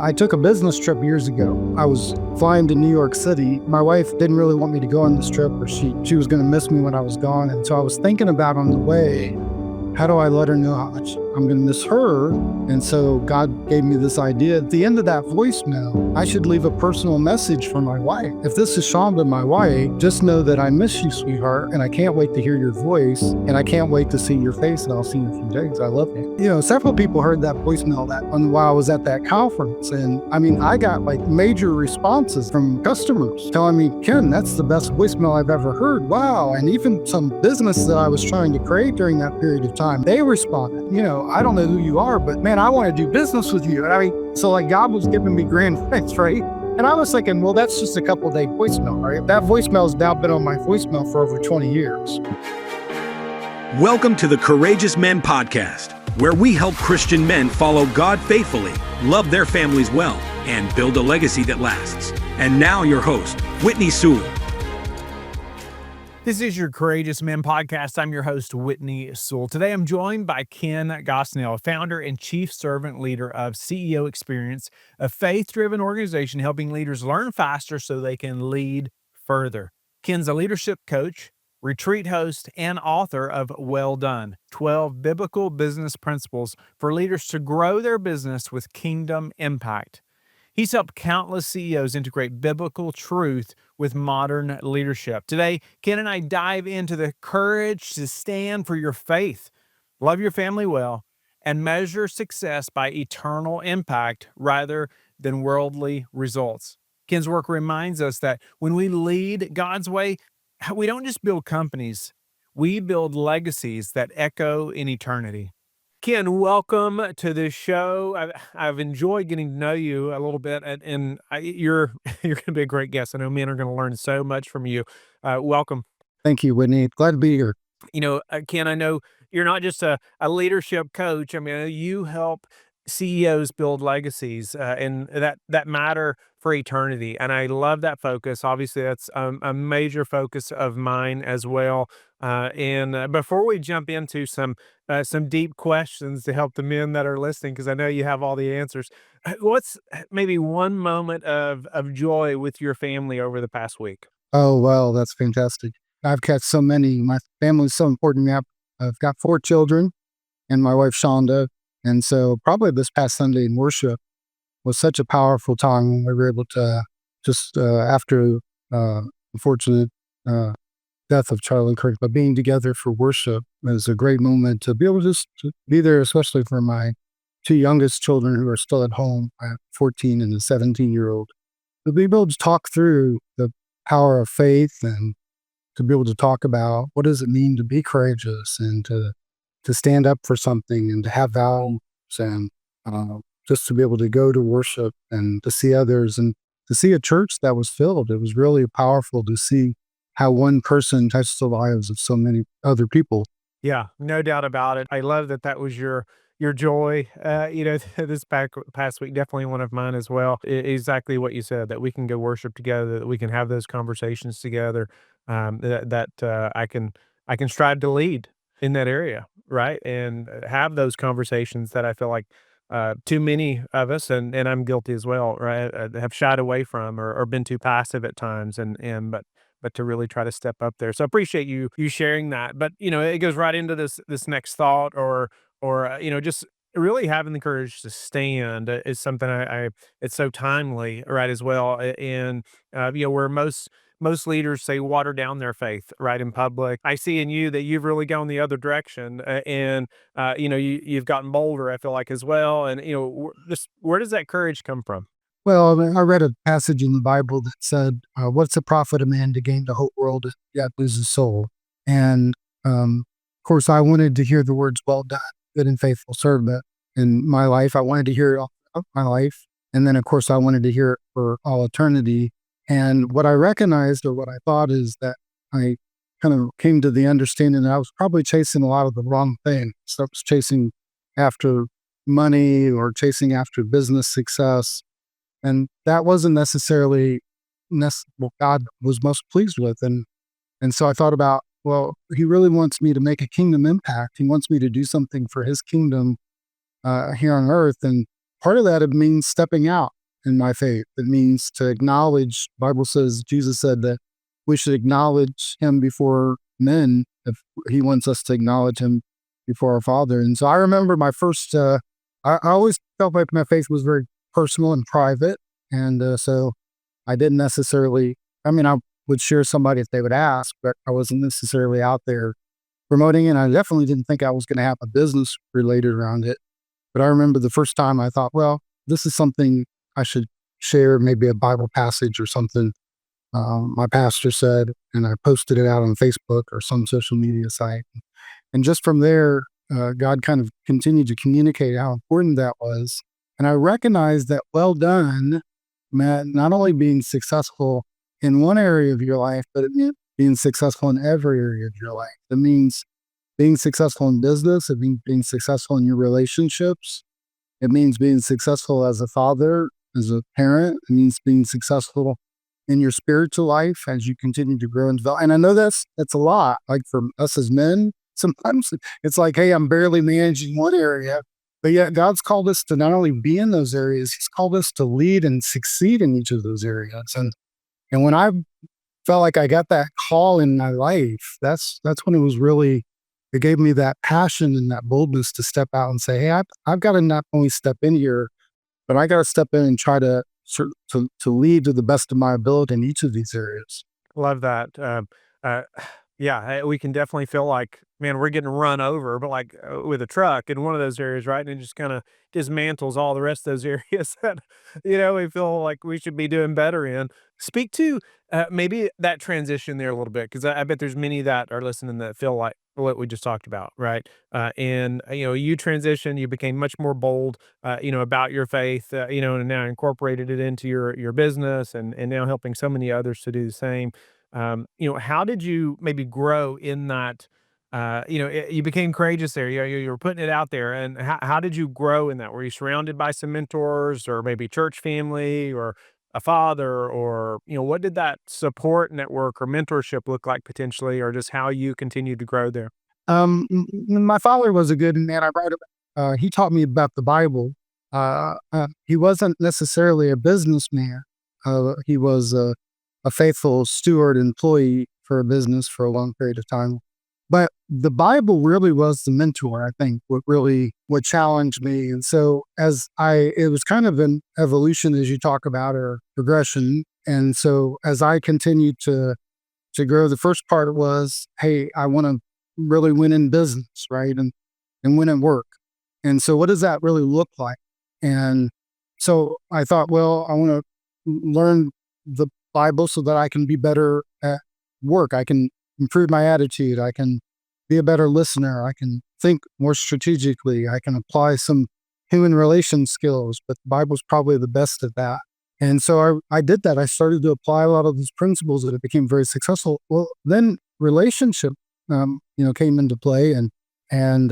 I took a business trip years ago. I was flying to New York City. My wife didn't really want me to go on this trip, or she was going to miss me when I was gone. And so I was thinking about on the way, how do I let her know how much I'm going to miss her? And so God gave me this idea. At the end of that voicemail, I should leave a personal message for my wife. If this is Shonda, my wife, just know that I miss you, sweetheart, and I can't wait to hear your voice, and I can't wait to see your face, and I'll see you in a few days. I love you. Several people heard that voicemail while I was at that conference, and I got like major responses from customers telling me, Ken, that's the best voicemail I've ever heard. Wow. And even some business that I was trying to create during that period of time, they responded, I don't know who you are, but man, I want to do business with you. So like God was giving me grand thanks, right? And I was thinking, well, that's just a couple day voicemail, right? That voicemail has now been on my voicemail for over 20 years. Welcome to the Courageous Men Podcast, where we help Christian men follow God faithfully, love their families well, and build a legacy that lasts. And now your host, Whitney Sewell. This is your Courageous Men Podcast. I'm your host, Whitney Sewell. Today, I'm joined by Ken Gosnell, founder and chief servant leader of CEO Experience, a faith-driven organization helping leaders learn faster so they can lead further. Ken's a leadership coach, retreat host, and author of Well Done, 12 Biblical Business Principles for Leaders to Grow Their Business with Kingdom Impact. He's helped countless CEOs integrate biblical truth with modern leadership. Today, Ken and I dive into the courage to stand for your faith, love your family well, and measure success by eternal impact rather than worldly results. Ken's work reminds us that when we lead God's way, we don't just build companies, we build legacies that echo in eternity. Ken, welcome to the show. I've enjoyed getting to know you a little bit, and you're you're going to be a great guest. I know men are going to learn so much from you. Welcome. Thank you, Whitney. Glad to be here. Ken, I know you're not just a leadership coach. I know you help CEOs build legacies, and that matter for eternity. And I love that focus. Obviously, that's a major focus of mine as well. And before we jump into some deep questions to help the men that are listening, because I know you have all the answers, what's maybe one moment of joy with your family over the past week? Oh, well, that's fantastic. I've got so many. My family's so important to me. I've got 4 children and my wife, Shonda. And so probably this past Sunday in worship was such a powerful time when we were able to just after the unfortunate death of Charlie Kirk, but being together for worship was a great moment to be able just to be there, especially for my 2 youngest children who are still at home, I have 14 and a 17-year-old, to be able to talk through the power of faith and to be able to talk about what does it mean to be courageous and to stand up for something and to have values and just to be able to go to worship and to see others and to see a church that was filled. It was really powerful to see how one person touched the lives of so many other people. Yeah, no doubt about it. I love that was your joy. This past week, definitely one of mine as well. Exactly what you said, that we can go worship together, that we can have those conversations together, I can strive to lead in that area, right? And have those conversations that I feel like too many of us, and I'm guilty as well, right, have shied away from or been too passive at times, but to really try to step up there. So I appreciate you sharing that. But it goes right into this next thought, or just really having the courage to stand is something I it's so timely, right, as well. And where most leaders say water down their faith, right, in public. I see in you that you've really gone the other direction, you've gotten bolder, I feel like, as well. And just where does that courage come from? Well, I read a passage in the Bible that said, what's the profit of man to gain the whole world and yet lose his soul? And of course, I wanted to hear the words, well done, good and faithful servant in my life. I wanted to hear it all throughout my life. And then, of course, I wanted to hear it for all eternity. And what I recognized, or what I thought, is that I kind of came to the understanding that I was probably chasing a lot of the wrong things. So I was chasing after money or chasing after business success. And that wasn't necessarily what God was most pleased with. And so I thought about, well, he really wants me to make a kingdom impact. He wants me to do something for his kingdom here on earth. And part of that, it means stepping out in my faith. It means to acknowledge, Bible says, Jesus said that we should acknowledge him before men if he wants us to acknowledge him before our Father. And so I remember my first, I always felt like my faith was very personal and private. And so I didn't necessarily, I mean, I would share somebody if they would ask, but I wasn't necessarily out there promoting it. And I definitely didn't think I was going to have a business related around it. But I remember the first time I thought, well, this is something I should share, maybe a Bible passage or something my pastor said, and I posted it out on Facebook or some social media site. And just from there, God kind of continued to communicate how important that was. And I recognized that well done meant not only being successful in one area of your life, but it meant being successful in every area of your life. It means being successful in business. It means being successful in your relationships. It means being successful as a father, as a parent. It means being successful in your spiritual life as you continue to grow and develop. And I know that's a lot. Like for us as men, sometimes it's like, hey, I'm barely managing one area. But yet God's called us to not only be in those areas, he's called us to lead and succeed in each of those areas. And when I felt like I got that call in my life, that's when it was really, it gave me that passion and that boldness to step out and say, hey, I've got to not only step in here, but I got to step in and try to lead to the best of my ability in each of these areas. Love that. Uh, yeah, we can definitely feel like, man, we're getting run over, but like with a truck in one of those areas, right? And it just kind of dismantles all the rest of those areas that, we feel like we should be doing better in. Speak to maybe that transition there a little bit, because I bet there's many that are listening that feel like what we just talked about, right? And you transitioned, you became much more bold, about your faith, and now incorporated it into your business, and now helping so many others to do the same. How did you maybe grow in that? You became courageous there. You were putting it out there, and how did you grow in that? Were you surrounded by some mentors, or maybe church family, or a father, or what did that support network or mentorship look like potentially, or just how you continued to grow there? My father was a good man. He taught me about the Bible. He wasn't necessarily a businessman. He was a faithful steward employee for a business for a long period of time. But the Bible really was the mentor, I think, what challenged me. And so it was kind of an evolution as you talk about, or progression. And so as I continued to grow, the first part was, hey, I want to really win in business, right? And win at work. And so what does that really look like? And so I thought, well, I want to learn the Bible so that I can be better at work. I can improve my attitude. I can be a better listener. I can think more strategically. I can apply some human relation skills, but the Bible's probably the best at that. And so I did that. I started to apply a lot of these principles, and it became very successful. Well, then relationship, came into play, and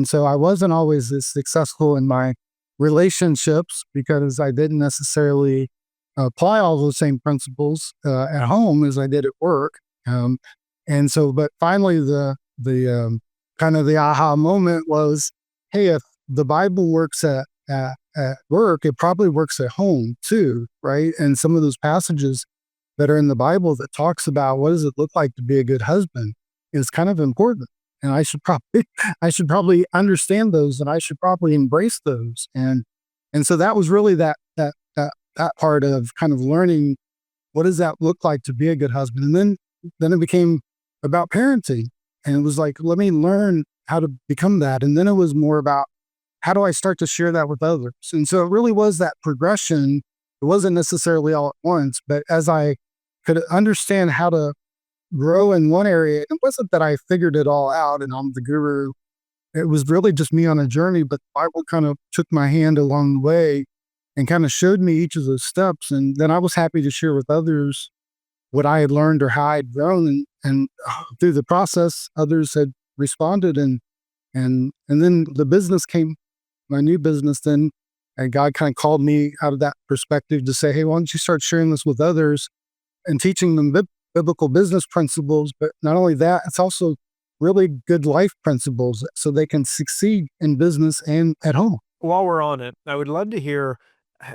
so I wasn't always as successful in my relationships because I didn't necessarily apply all those same principles at home as I did at work. And so, but finally, the kind of the aha moment was, hey, if the Bible works at work, it probably works at home too, right? And some of those passages that are in the Bible that talks about what does it look like to be a good husband is kind of important. And I should probably understand those, and I should probably embrace those. And so that was really that part of kind of learning what does that look like to be a good husband. And then it became about parenting, and it was like, let me learn how to become that. And then it was more about how do I start to share that with others. And so it really was that progression. It wasn't necessarily all at once, but as I could understand how to grow in one area, it wasn't that I figured it all out and I'm the guru. It was really just me on a journey, but the Bible kind of took my hand along the way and kind of showed me each of those steps. And then I was happy to share with others what I had learned or how I'd grown. And through the process, others had responded. And then the business came, my new business then, and God kind of called me out of that perspective to say, hey, why don't you start sharing this with others and teaching them biblical business principles? But not only that, it's also really good life principles so they can succeed in business and at home. while we're on it, I would love to hear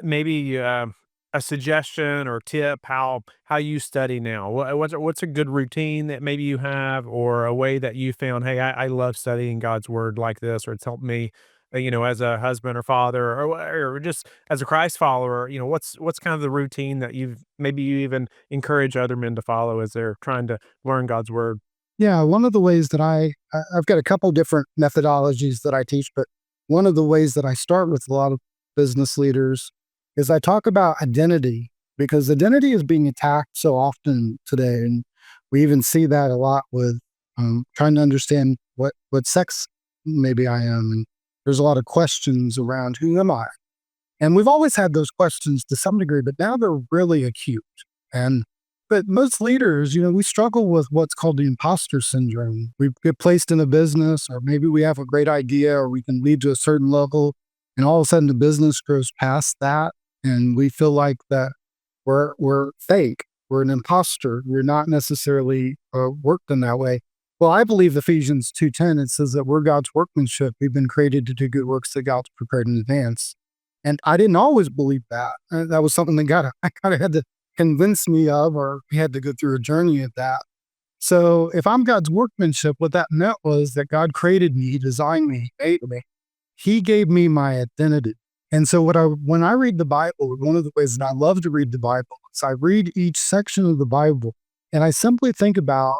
maybe a suggestion or tip how you study now. What's a good routine that maybe you have, or a way that you found, hey, I love studying God's word like this, or it's helped me, as a husband or father, or just as a Christ follower. What's kind of the routine that you even encourage other men to follow as they're trying to learn God's word. Yeah, one of the ways that I've got a couple different methodologies that I teach, but one of the ways that I start with a lot of business leaders is I talk about identity, because identity is being attacked so often today, and we even see that a lot with trying to understand what sex maybe I am, and there's a lot of questions around who am I, and we've always had those questions to some degree, but now they're really acute. And but most leaders, we struggle with what's called the imposter syndrome. We get placed in a business, or maybe we have a great idea, or we can lead to a certain level, and all of a sudden the business grows past that, and we feel like that we're fake, we're an imposter, we're not necessarily worked in that way. Well, I believe Ephesians 2:10, it says that we're God's workmanship. We've been created to do good works that God's prepared in advance. And I didn't always believe that. That was something that I kind of had to convince me of, or we had to go through a journey of that. So if I'm God's workmanship, what that meant was that God created me, He designed me, He made me. He gave me my identity. And so when I read the Bible, one of the ways that I love to read the Bible is I read each section of the Bible, and I simply think about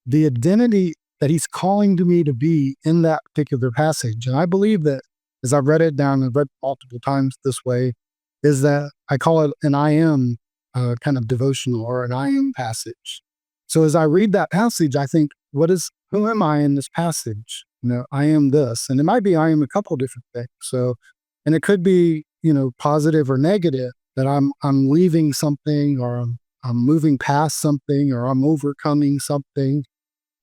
the identity that He's calling to me to be in that particular passage. And I believe that, as I've read it down and read multiple times this way, is that I call it an I am kind of devotional, or an I am passage. So as I read that passage, I think, who am I in this passage? I am this, and it might be I am a couple different things. So, and it could be, positive or negative, that I'm leaving something, or I'm moving past something, or I'm overcoming something,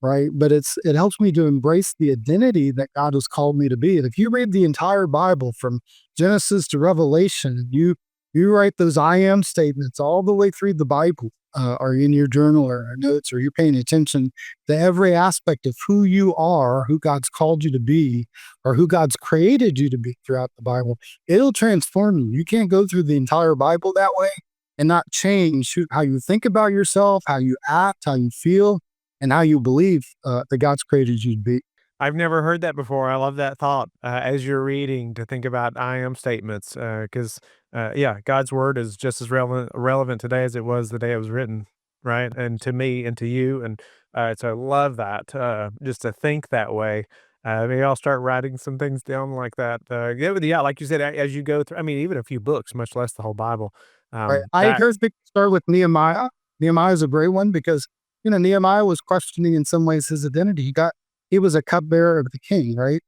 right? But it helps me to embrace the identity that God has called me to be. And if you read the entire Bible from Genesis to Revelation, you write those I am statements all the way through the Bible, or in your journal or notes, or you're paying attention to every aspect of who you are, who God's called you to be, or who God's created you to be throughout the Bible, it'll transform you. You can't go through the entire Bible that way and not change how you think about yourself, how you act, how you feel, and how you believe that God's created you to be. I've never heard that before. I love that thought, as you're reading, to think about I am statements, because yeah, God's word is just as relevant today as it was the day it was written, right? And to me and to you, and so I love that, just to think that way. Maybe I'll start writing some things down like that. Yeah, but yeah, like you said, as you go through, I mean, even a few books, much less the whole Bible. Right. I That encourage people to start with Nehemiah. Nehemiah is a great one, because Nehemiah was questioning in some ways his identity. He was a cupbearer of the king, right?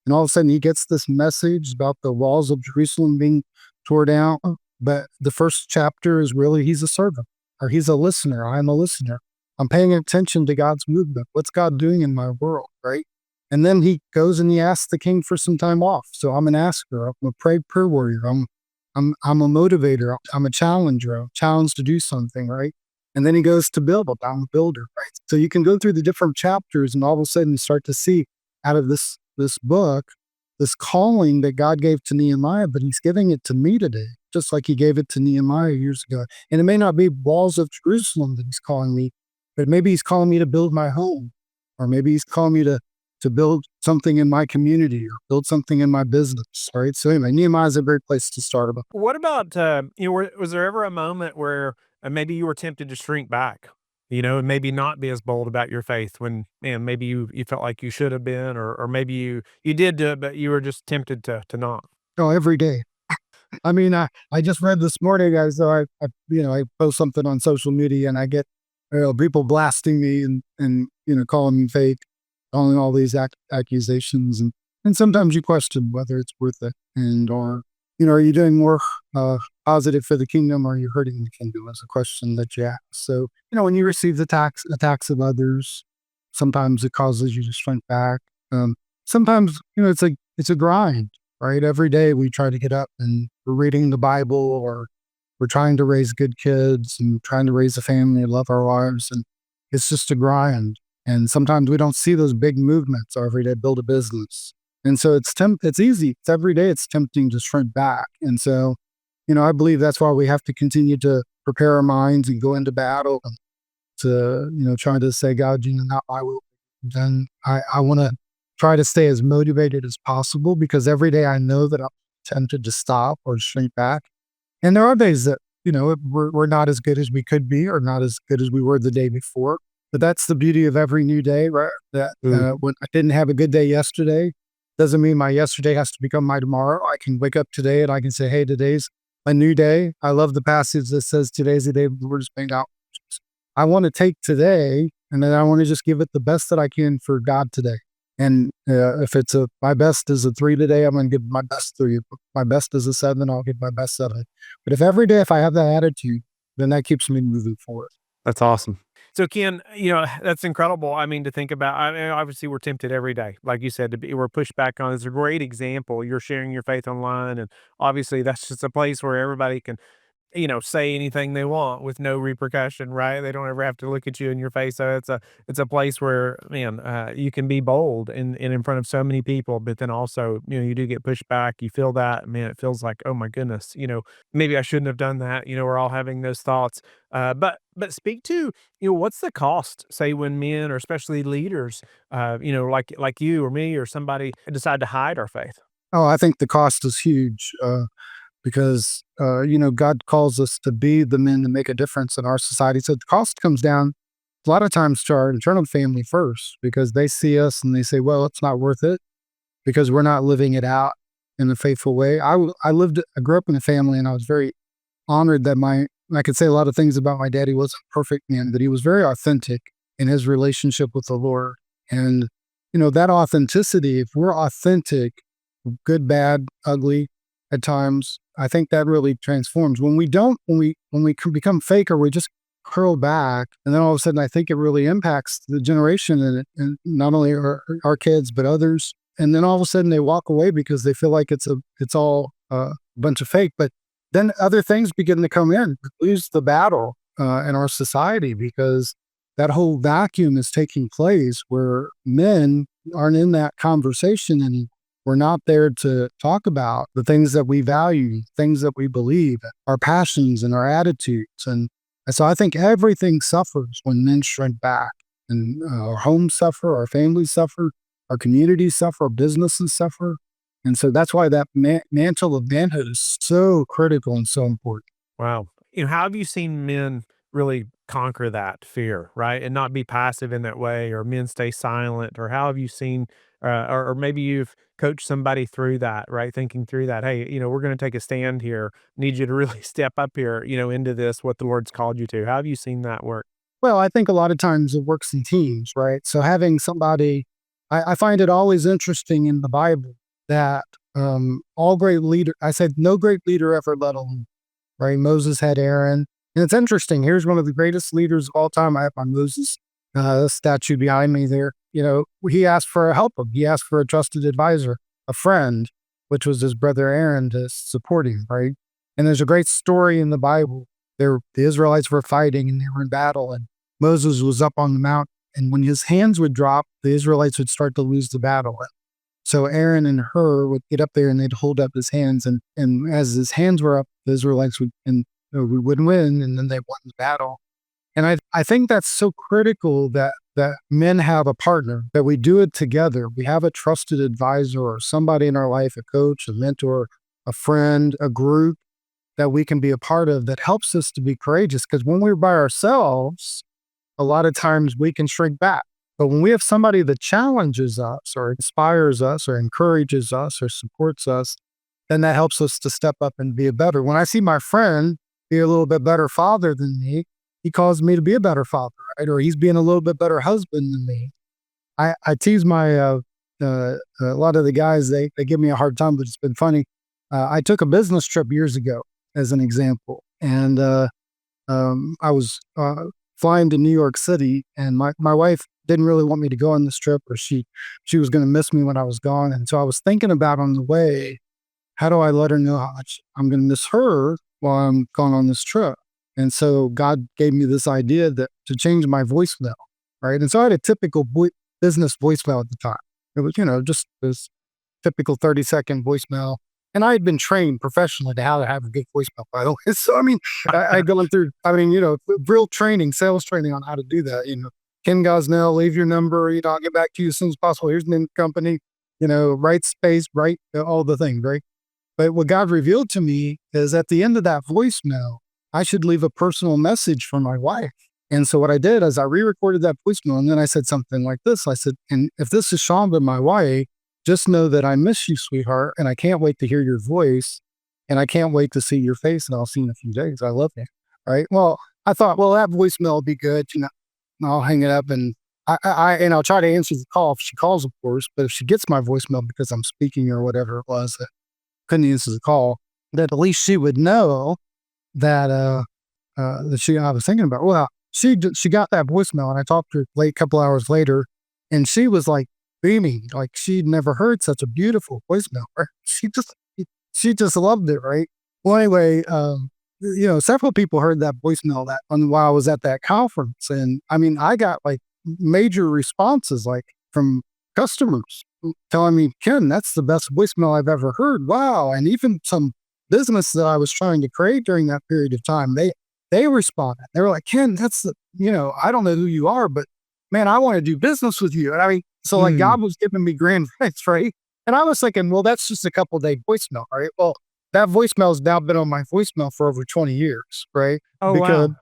And all of a sudden he gets this message about the walls of Jerusalem being tore down. But the first chapter is really, he's a servant, or he's a listener. I'm a listener. I'm paying attention to God's movement. What's God doing in my world, right? And then he goes and he asks the king for some time off. So I'm an asker. I'm a prayer warrior. I'm a motivator. I'm a challenger. I'm challenged to do something, right? And then he goes to build. I'm a builder, right? So you can go through the different chapters, and all of a sudden you start to see out of this book, this calling that God gave to Nehemiah, but He's giving it to me today, just like He gave it to Nehemiah years ago. And it may not be walls of Jerusalem that He's calling me, but maybe He's calling me to build my home, or maybe He's calling me to build something in my community, or build something in my business, right? So anyway, Nehemiah is a great place to start about. What about, was there ever a moment where maybe you were tempted to shrink back, and maybe not be as bold about your faith when, maybe you felt like you should have been, or maybe you did do it, but you were just tempted to not? Oh, every day. I mean, I just read this morning, I post something on social media, and I get people blasting me, and calling me fake, calling all these accusations, and sometimes you question whether it's worth it, or are you doing more positive for the kingdom, or are you hurting the kingdom? Is a question that you ask. So when you receive the attacks of others, sometimes it causes you to shrink back. Sometimes it's a grind, right? Every day we try to get up and we're reading the Bible, or we're trying to raise good kids and trying to raise a family and love our wives. And it's just a grind. And sometimes we don't see those big movements, or every day build a business. And so it's easy. It's every day it's tempting to shrink back. And so, I believe that's why we have to continue to prepare our minds and go into battle and to, try to say, God, not my will. Then I want to try to stay as motivated as possible, because every day I know that I'm tempted to stop or shrink back. And there are days that, we're not as good as we could be or not as good as we were the day before. But that's the beauty of every new day, right? That when I didn't have a good day yesterday, doesn't mean my yesterday has to become my tomorrow. I can wake up today and I can say, hey, today's a new day. I love the passage that says today's the day the Lord has made out. I want to take today and then I want to just give it the best that I can for God today. And if my best is a 3 today, I'm going to give my best 3. If my best is a 7, I'll give my best 7. But if I have that attitude, then that keeps me moving forward. That's awesome. So, Ken, that's incredible. I mean, to think about, I mean, obviously we're tempted every day. Like you said, we're pushed back on. It's a great example. You're sharing your faith online. And obviously that's just a place where everybody can say anything they want with no repercussion, right? They don't ever have to look at you in your face. So it's a place where, man, you can be bold and in front of so many people, but then also, you do get pushed back. You feel that, man, it feels like, oh my goodness, maybe I shouldn't have done that. We're all having those thoughts. But speak to, what's the cost, say when men or especially leaders, like you or me or somebody decide to hide our faith? Oh, I think the cost is huge. Because God calls us to be the men to make a difference in our society. So the cost comes down a lot of times to our internal family first, because they see us and they say, well, it's not worth it because we're not living it out in a faithful way. I grew up in a family, and I was very honored that I could say a lot of things about my dad. He wasn't a perfect man, but he was very authentic in his relationship with the Lord. And that authenticity, if we're authentic, good, bad, ugly at times, I think that really transforms. When we don't, when we become fake, or we just curl back, and then all of a sudden, I think it really impacts the generation, and not only our kids but others. And then all of a sudden, they walk away because they feel like it's all a bunch of fake. But then other things begin to come in. We lose the battle in our society because that whole vacuum is taking place where men aren't in that conversation anymore. We're not there to talk about the things that we value, things that we believe, our passions and our attitudes. And so I think everything suffers when men shrink back. And our homes suffer, our families suffer, our communities suffer, our businesses suffer. And so that's why that mantle of manhood is so critical and so important. Wow. How have you seen men really conquer that fear, right? And not be passive in that way, or men stay silent, or how have you seen, or maybe you've coached somebody through that, right? Thinking through that, hey, we're going to take a stand here. Need you to really step up here, into this, what the Lord's called you to. How have you seen that work? Well, I think a lot of times it works in teams, right? So having somebody, I find it always interesting in the Bible that all great leader, I said, no great leader ever led alone, right? Moses had Aaron. And it's interesting. Here's one of the greatest leaders of all time. I have my Moses statue behind me there. He asked for a helper. He asked for a trusted advisor, a friend, which was his brother Aaron, to support him, right? And there's a great story in the Bible. The Israelites were fighting and they were in battle, and Moses was up on the mount. And when his hands would drop, the Israelites would start to lose the battle. So Aaron and Hur would get up there and they'd hold up his hands. And as his hands were up, the Israelites we wouldn't win, and then they won the battle. And I think that's so critical that men have a partner, that we do it together. We have a trusted advisor or somebody in our life, a coach, a mentor, a friend, a group that we can be a part of that helps us to be courageous. Because when we're by ourselves, a lot of times we can shrink back. But when we have somebody that challenges us or inspires us or encourages us or supports us, then that helps us to step up and be a better. When I see my friend be a little bit better father than me, he calls me to be a better father, right? Or he's being a little bit better husband than me. I tease a lot of the guys, they give me a hard time, but it's been funny. I took a business trip years ago as an example. And I was flying to New York City, and my wife didn't really want me to go on this trip, or she was going to miss me when I was gone. And so I was thinking about on the way, how do I let her know how much I'm going to miss her while I'm gone on this trip? And so God gave me this idea that to change my voicemail, right? And so I had a typical business voicemail at the time. It was, just this typical 30-second voicemail. And I had been trained professionally to how to have a good voicemail, by the way. So, I mean, I going through, real training, sales training on how to do that. Ken Gosnell, leave your number, I'll get back to you as soon as possible. Here's the name of the company, right space, right, all the things, right? But what God revealed to me is at the end of that voicemail, I should leave a personal message for my wife. And so what I did is I re-recorded that voicemail, and then I said something like this. I said, and if this is Shonda, my wife, just know that I miss you, sweetheart, and I can't wait to hear your voice, and I can't wait to see your face, and I'll see you in a few days. I love you. Right? Well, I thought, well, that voicemail will be good. And I'll hang it up, and I'll try to answer the call if she calls, of course. But if she gets my voicemail because I'm speaking or whatever it was, that couldn't answer the call, that at least she would know that I was thinking about. Well, she got that voicemail, and I talked to her late, couple hours later, and she was like beaming, like she'd never heard such a beautiful voicemail. Right? She just loved it, right? Well, anyway, several people heard that voicemail while I was at that conference, and I mean, I got like major responses, like from customers telling me, Ken, that's the best voicemail I've ever heard. Wow. And even some business that I was trying to create during that period of time, they responded. They were like, Ken, I don't know who you are, but man, I want to do business with you. And I mean, so like God was giving me grand rights, right? And I was thinking, well, that's just a couple day voicemail, right? Well, that voicemail has now been on my voicemail for over 20 years, right? Oh, wow.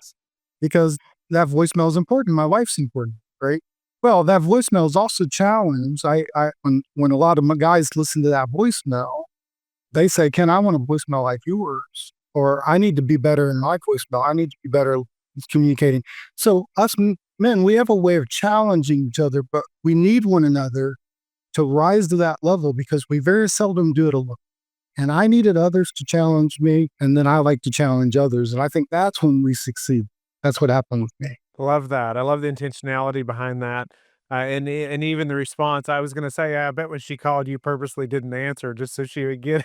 Because that voicemail is important. My wife's important, right? Well, that voicemail is also challenged. When a lot of my guys listen to that voicemail, they say, Ken, I want a voicemail like yours, or I need to be better in my voicemail. I need to be better with communicating. So us men, we have a way of challenging each other, but we need one another to rise to that level because we very seldom do it alone. And I needed others to challenge me, and then I like to challenge others. And I think that's when we succeed. That's what happened with me. Love that. I love the intentionality behind that. And even the response. I was going to say, I bet when she called, you purposely didn't answer just so she would get.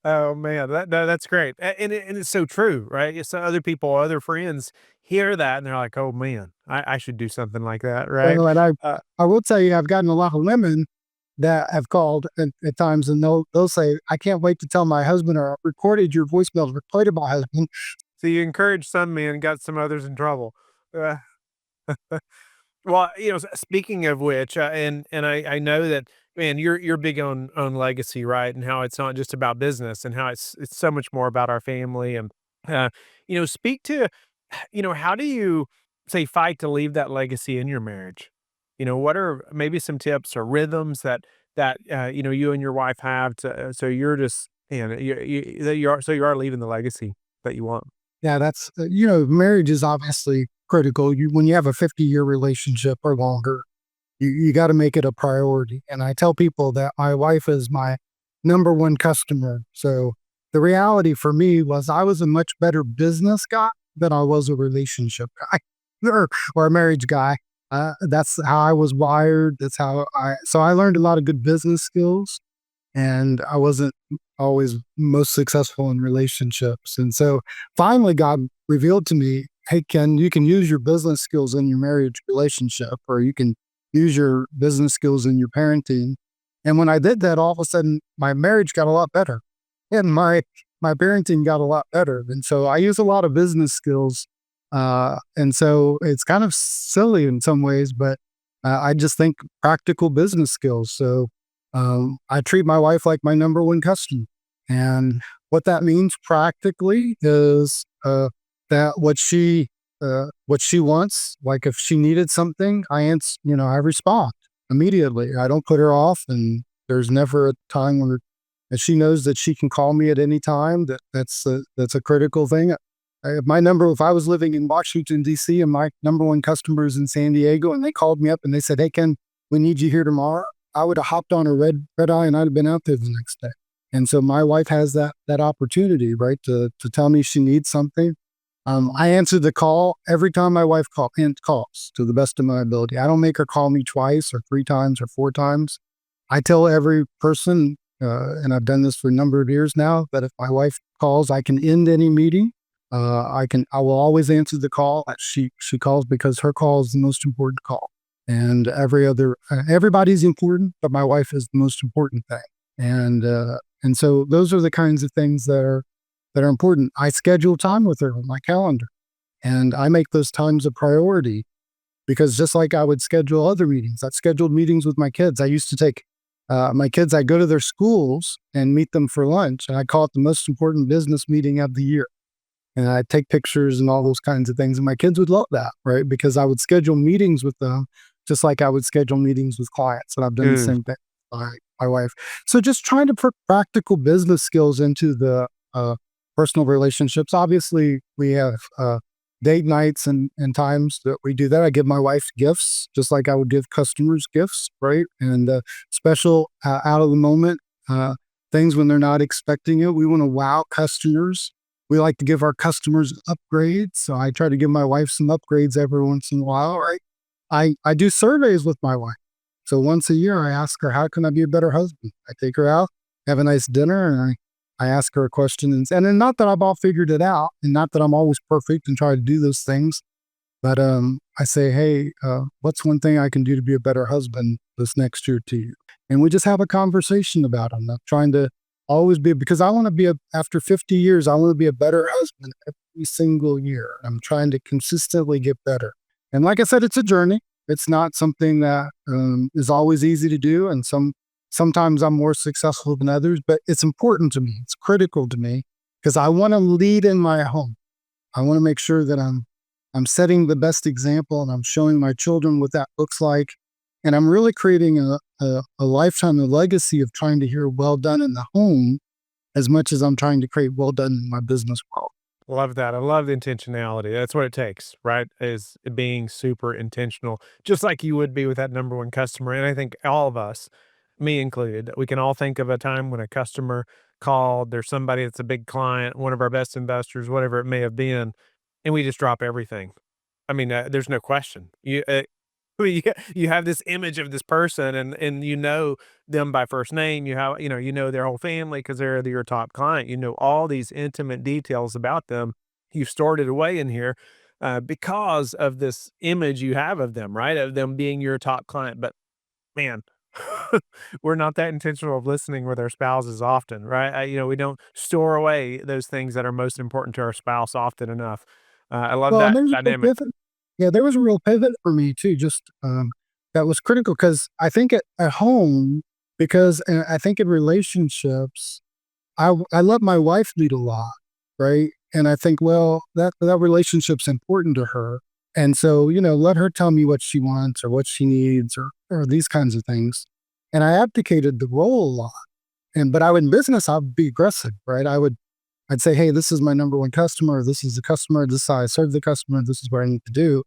Oh man, that's great, and it's so true, right? So other people, other friends hear that, and they're like, "Oh man, I should do something like that," right? And Uh, I will tell you, I've gotten a lot of women that have called at times, and they'll say, I can't wait to tell my husband, or I recorded your voicemail, recorded my husband. so you encourage some men, got some others in trouble. Uh, Well, speaking of which, and I know that, man, you're big on legacy, right? And how it's not just about business, and how it's so much more about our family. And uh, speak to, how do you say fight to leave that legacy in your marriage? What are maybe some tips or rhythms that you and your wife have to, so you're just that you are leaving the legacy that you want. Yeah, that's, marriage is obviously critical. When you have a 50-year relationship or longer, you got to make it a priority. And I tell people that my wife is my number one customer. So the reality for me was I was a much better business guy than I was a relationship guy or a marriage guy. That's how I was wired. So I learned a lot of good business skills, and I wasn't always most successful in relationships. And so finally, God revealed to me, hey, Ken, you can use your business skills in your marriage relationship, or you can use your business skills in your parenting. And when I did that, all of a sudden, my marriage got a lot better, and my parenting got a lot better. And so I use a lot of business skills. And so it's kind of silly in some ways, but I just think practical business skills. So I treat my wife like my number one customer. And what that means practically is that what she wants, like if she needed something, I respond immediately. I don't put her off, and there's never a time where and she knows that she can call me at any time. That's a critical thing. If I was living in Washington, D.C., and my number one customer is in San Diego, and they called me up and they said, hey, Ken, we need you here tomorrow, I would have hopped on a red eye and I'd have been out there the next day. And so my wife has that opportunity, right, to tell me she needs something. I answer the call every time my wife calls to the best of my ability. I don't make her call me twice or three times or four times. I tell every person, and I've done this for a number of years now, that if my wife calls, I can end any meeting. I will always answer the call that she calls, because her call is the most important call. And everybody's important, but my wife is the most important thing. And so those are the kinds of things that are important. I schedule time with her on my calendar, and I make those times a priority because just like I would schedule other meetings, I've scheduled meetings with my kids. I used to take my kids, I go to their schools and meet them for lunch, and I call it the most important business meeting of the year. And I take pictures and all those kinds of things. And my kids would love that, right? Because I would schedule meetings with them just like I would schedule meetings with clients. And I've done the Mm. same thing with my wife. So just trying to put practical business skills into the personal relationships. Obviously, we have date nights and times that we do that. I give my wife gifts just like I would give customers gifts, right? And special out of the moment uh, things when they're not expecting it. We want to wow customers. We like to give our customers upgrades. So I try to give my wife some upgrades every once in a while, right? I do surveys with my wife. So once a year, I ask her, how can I be a better husband? I take her out, have a nice dinner, and I ask her a question. And then not that I've all figured it out, and not that I'm always perfect and try to do those things, but I say, hey, what's one thing I can do to be a better husband this next year to you? And we just have a conversation about it. I'm not trying to always be, because I want to be, after 50 years, I want to be a better husband every single year. I'm trying to consistently get better. And like I said, it's a journey. It's not something that is always easy to do. And sometimes I'm more successful than others, but it's important to me. It's critical to me because I want to lead in my home. I want to make sure that I'm setting the best example and I'm showing my children what that looks like. And I'm really creating a lifetime, a legacy of trying to hear well done in the home as much as I'm trying to create well done in my business world. Love that. I love the intentionality. That's what it takes, right? Is being super intentional, just like you would be with that number one customer. And I think all of us, me included, we can all think of a time when a customer called, there's somebody that's a big client, one of our best investors, whatever it may have been, and we just drop everything. I mean, there's no question. You have this image of this person, and you know them by first name. You know their whole family because they're your top client. You know all these intimate details about them. You stored it away in here because of this image you have of them, right? Of them being your top client. But man, we're not that intentional of listening with our spouses often, right? We don't store away those things that are most important to our spouse often enough. I love Well, and that there's a real dynamic. pivot. Yeah, there was a real pivot for me too. Just that was critical because I think at home, because I think in relationships, I let my wife lead a lot, right? And I think, well, that relationship's important to her, and so let her tell me what she wants or what she needs or these kinds of things. And I abdicated the role a lot. But I would in business, I'd be aggressive, right? I'd say, hey, this is my number one customer. This is the customer. This is how I serve the customer. This is what I need to do.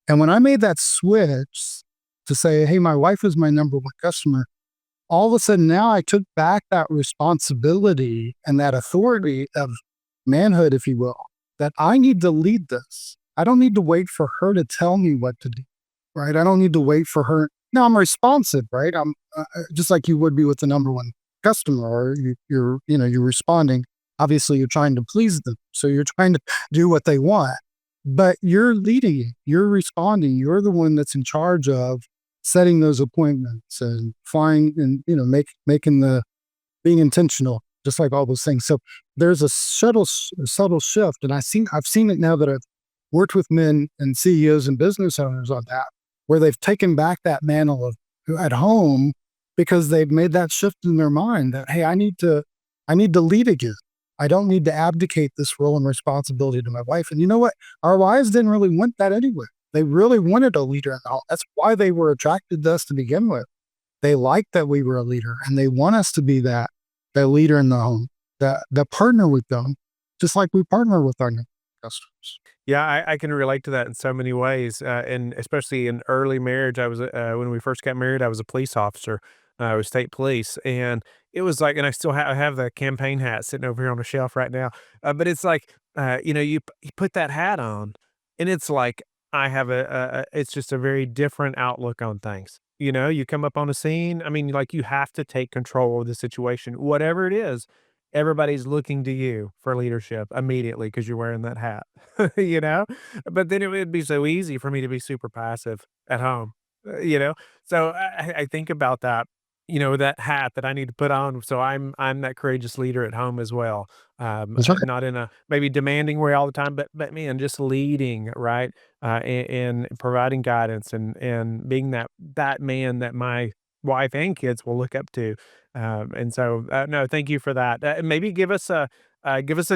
And when I made that switch to say, hey, my wife is my number one customer, all of a sudden now I took back that responsibility and that authority of manhood, if you will, that I need to lead this. I don't need to wait for her to tell me what to do, right? I don't need to wait for her. No, I'm responsive, right? I'm just like you would be with the number one customer, or you're responding. Obviously, you're trying to please them, so you're trying to do what they want. But you're leading it. You're responding. You're the one that's in charge of setting those appointments and flying and making the being intentional, just like all those things. So there's a subtle shift, and I've seen it now that I've worked with men and CEOs and business owners on that, where they've taken back that mantle of at home because they've made that shift in their mind that, hey, I need to lead again. I don't need to abdicate this role and responsibility to my wife. And you know what? Our wives didn't really want that anyway. They really wanted a leader in the home. That's why they were attracted to us to begin with. They liked that we were a leader, and they want us to be that leader in the home, that partner with them, just like we partner with our customers. Yeah, I can relate to that in so many ways, and especially in early marriage. When we first got married, I was a police officer. I was state police, and it was like, and I still I have the campaign hat sitting over here on the shelf right now. But it's like, you put that hat on, and it's like I have it's just a very different outlook on things. You come up on a scene. I mean, like you have to take control of the situation, whatever it is. Everybody's looking to you for leadership immediately because you're wearing that hat, you know? But then it would be so easy for me to be super passive at home. you know? So I think about that, that hat that I need to put on. So I'm that courageous leader at home as well. That's right. Not in a maybe demanding way all the time, but man, just leading, right? And providing guidance and being that man that my wife and kids will look up to. And so no, thank you for that. Maybe give us a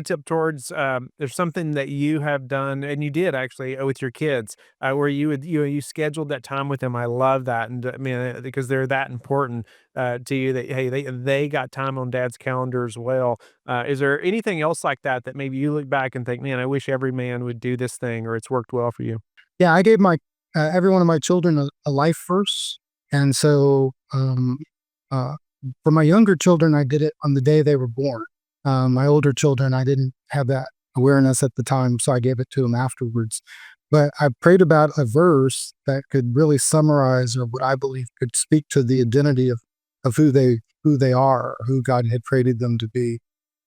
tip towards there's something that you have done and you did actually with your kids where you scheduled that time with them. I love that, and I mean because they're that important to you that hey they got time on dad's calendar as well. Is there anything else like that that maybe you look back and think, man, I wish every man would do this thing, or it's worked well for you? Yeah, I gave my every one of my children a life verse, and so uh, for my younger children, I did it on the day they were born. My older children, I didn't have that awareness at the time, so I gave it to them afterwards. But I prayed about a verse that could really summarize, or what I believe could speak to the identity of who they are, or who God had created them to be,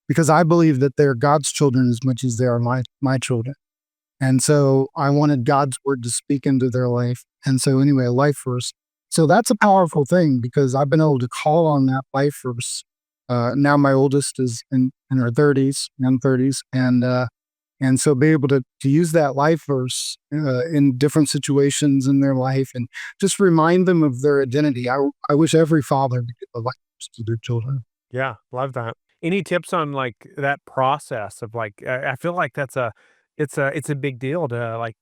because I believe that they're God's children as much as they are my children. And so I wanted God's word to speak into their life. And so anyway, life verse. So that's a powerful thing because I've been able to call on that life verse. Now my oldest is in her 30s, young 30s, and so be able to use that life verse in different situations in their life and just remind them of their identity. I wish every father would give a life verse to their children. Yeah, love that. Any tips on like that process of like I feel like it's a big deal to like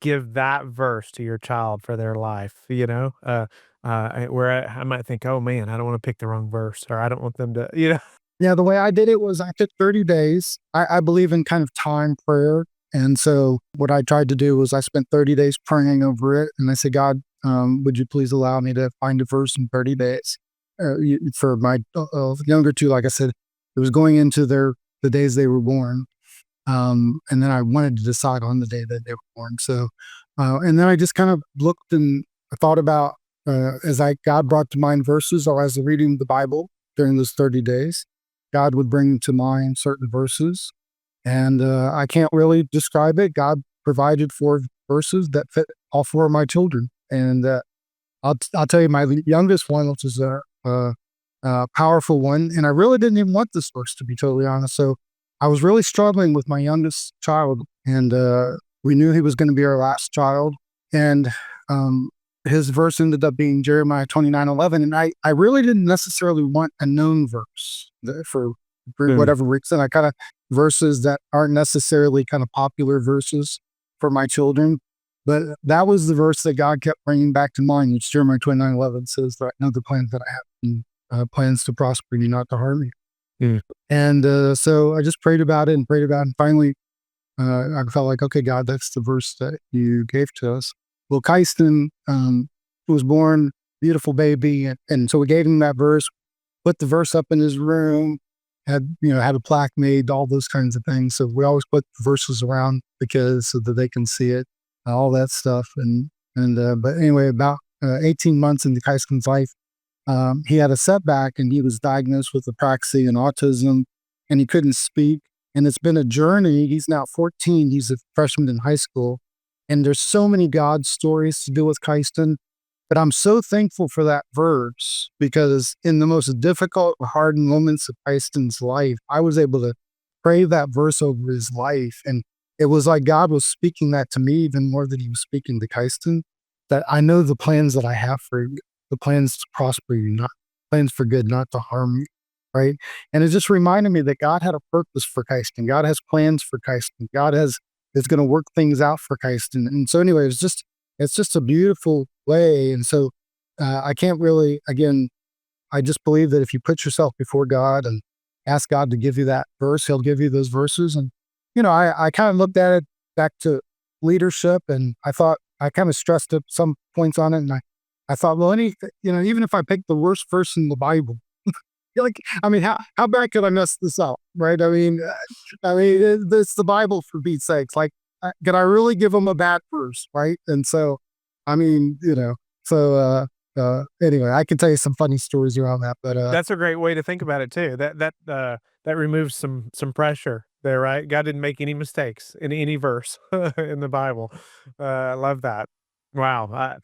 give that verse to your child for their life, where I might think, oh man, I don't want to pick the wrong verse or I don't want them to, Yeah, the way I did it was I took 30 days. I believe in kind of time prayer. And so what I tried to do was I spent 30 days praying over it. And I said, God, would you please allow me to find a verse in 30 days? For my younger two, like I said, it was going into the days they were born. And then I wanted to decide on the day that they were born. So, and then I just kind of looked and thought about, God brought to mind verses, or as I was reading the Bible during those 30 days, God would bring to mind certain verses. And I can't really describe it. God provided 4 verses that fit all 4 of my children. And I'll tell you, my youngest one, which is a powerful one, and I really didn't even want this verse to be totally honest. So I was really struggling with my youngest child, and we knew he was going to be our last child. And his verse ended up being Jeremiah 29:11, and I really didn't necessarily want a known verse for Mm. whatever reason. I kind of verses that aren't necessarily kind of popular verses for my children. But that was the verse that God kept bringing back to mind, which Jeremiah 29:11 says that I know the plans that I have, plans to prosper you, not to harm you. Mm. And so I just prayed about it and prayed about it. And finally, I felt like, okay, God, that's the verse that you gave to us. Well, Kaisten was born, beautiful baby. And so we gave him that verse, put the verse up in his room, had a plaque made, all those kinds of things. So we always put verses around the kids so that they can see it, all that stuff. But anyway, about 18 months into Kaisten's life, he had a setback and he was diagnosed with apraxia and autism, and he couldn't speak. And it's been a journey. He's now 14. He's a freshman in high school. And there's so many God stories to do with Kaisten. But I'm so thankful for that verse because in the most difficult, hard moments of Kaisten's life, I was able to pray that verse over his life. And it was like God was speaking that to me even more than he was speaking to Kaisten, that I know the plans that I have for you, the plans to prosper you, not plans for good, not to harm you. Right. And it just reminded me that God had a purpose for Kaisten. God has plans for Kaisten. Is going to work things out for Kaisten. And so anyway, it's just a beautiful way. And so I can't really, again, I just believe that if you put yourself before God and ask God to give you that verse, he'll give you those verses. And, I kind of looked at it back to leadership, and I thought I kind of stressed up some points on it. And I thought, well, even if I pick the worst verse in the Bible, like, I mean, how bad could I mess this up? Right. It's the Bible for Pete's sakes. Like, could I really give them a bad verse? Right. And so, I mean, so, anyway, I can tell you some funny stories around that, but, That's a great way to think about it too. That removes some pressure there, right? God didn't make any mistakes in any verse in the Bible. I love that. Wow.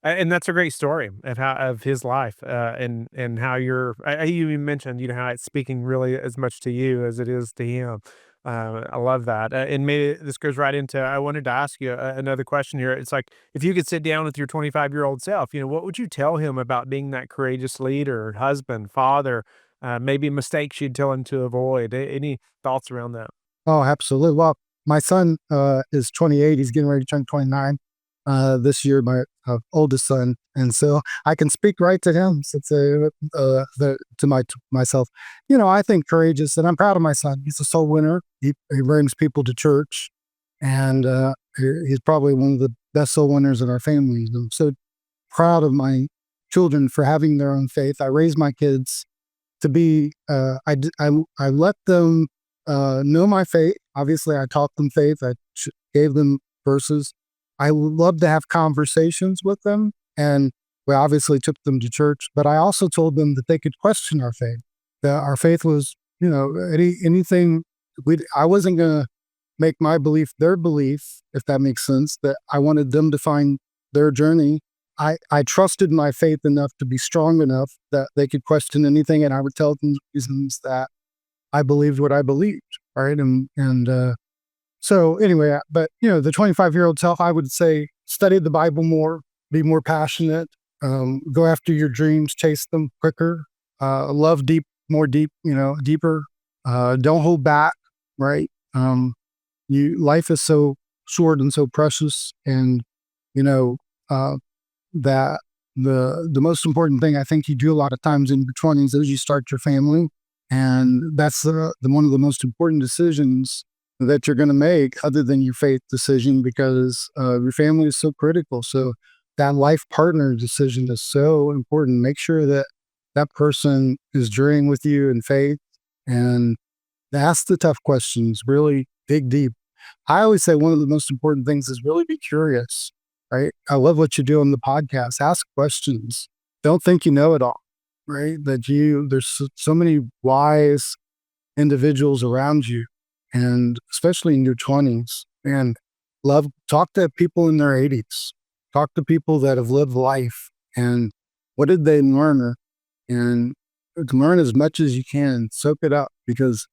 And that's a great story of how of his life, and how you even mentioned, how it's speaking really as much to you as it is to him. I love that, and maybe this goes right into I wanted to ask you another question here. It's like, if you could sit down with your 25-year-old self, what would you tell him about being that courageous leader, husband, father, maybe mistakes you'd tell him to avoid? Any thoughts around that? Oh, absolutely. Well, my son is 28. He's getting ready to turn 29 this year, my oldest son. And so I can speak right to him to myself. I think courageous, and I'm proud of my son. He's a soul winner. He brings people to church, and he's probably one of the best soul winners in our family. I'm so proud of my children for having their own faith. I raise my kids to be I let them know my faith. Obviously, I taught them faith. Gave them verses. I love to have conversations with them, and we obviously took them to church. But I also told them that they could question our faith. That our faith was, anything. I wasn't gonna make my belief their belief, if that makes sense. That I wanted them to find their journey. I trusted my faith enough to be strong enough that they could question anything, and I would tell them reasons that I believed what I believed, right? So anyway, but the 25-year-old self, I would say, study the Bible more, be more passionate, go after your dreams, chase them quicker, love deeper. Don't hold back, right? Life is so short and so precious, and you know uh, that the most important thing I think you do a lot of times in your 20s is you start your family, and that's the one of the most important decisions that you're going to make, other than your faith decision, because your family is so critical. So that life partner decision is so important. Make sure that that person is journeying with you in faith, and ask the tough questions. Really dig deep. I always say one of the most important things is really be curious, right? I love what you do on the podcast. Ask questions. Don't think you know it all, right? There's so many wise individuals around you, and especially in your 20s. And talk to people in their 80s. Talk to people that have lived life, and what did they learn? And learn as much as you can. Soak it up, because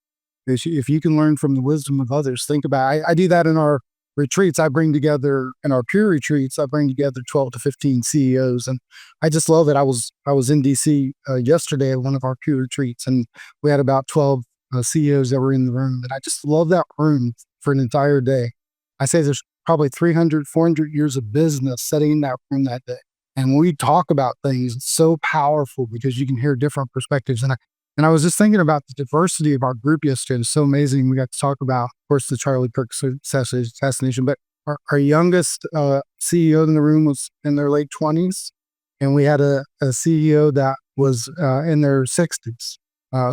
if you can learn from the wisdom of others, think about it. I do that in our retreats. In our peer retreats, I bring together 12 to 15 CEOs. And I just love it. I was in DC yesterday at one of our peer retreats, and we had about 12 CEOs that were in the room. And I just love that room for an entire day. I say there's probably 300, 400 years of business sitting in that room that day. And when we talk about things, it's so powerful because you can hear different perspectives. And I was just thinking about the diversity of our group yesterday. It's so amazing. We got to talk about, of course, the Charlie Kirk assassination, but our youngest CEO in the room was in their late 20s, and we had a CEO that was in their 60s.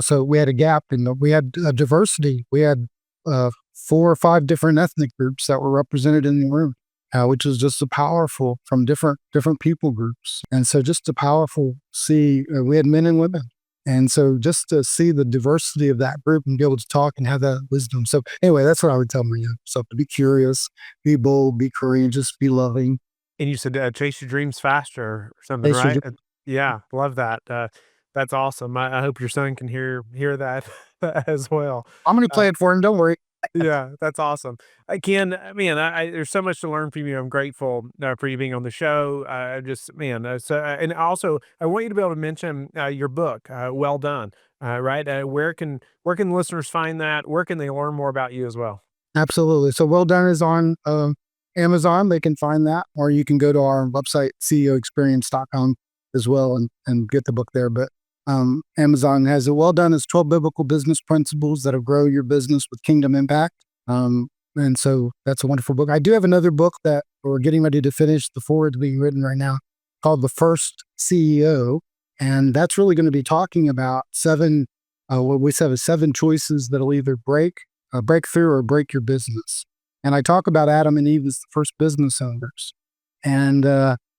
So we had a gap, and we had a diversity. We had 4 or 5 different ethnic groups that were represented in the room, which is just a powerful, from different people groups. And so just a powerful see, we had men and women. And so just to see the diversity of that group and be able to talk and have that wisdom. So anyway, that's what I would tell my young self: to be curious, be bold, be courageous, be loving. And you said, chase your dreams faster or something, Chase your right? dream. Yeah, love that. That's awesome. I hope your son can hear that as well. I'm going to Uh, play it for him. Don't worry. yeah, that's awesome. Ken, man, there's so much to learn from you. I'm grateful for you being on the show. Just man, and also I want you to be able to mention your book. Well done. Right? Where can listeners find that? Where can they learn more about you as well? Absolutely. So Well Done is on Amazon. They can find that, or you can go to our website, ceoexperience.com as well, and get the book there. But Amazon has it. Well Done is 12 biblical business principles that'll grow your business with kingdom impact. And so that's a wonderful book. I do have another book that we're getting ready to finish. The foreword being written right now, called The First CEO. And that's really going to be talking about what we said is 7 choices that'll either break through or break your business. And I talk about Adam and Eve as the first business owners. And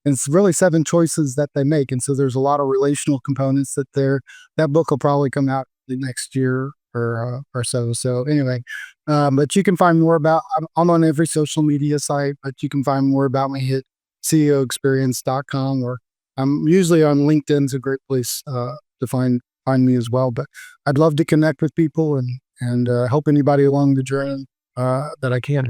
it's really 7 choices that they make. And so there's a lot of relational components that book will probably come out the next year or so. So anyway, but you can find more I'm on every social media site, but you can find more about me ceoexperience.com, or I'm usually on LinkedIn. It's a great place to find me as well. But I'd love to connect with people and help anybody along the journey that I can.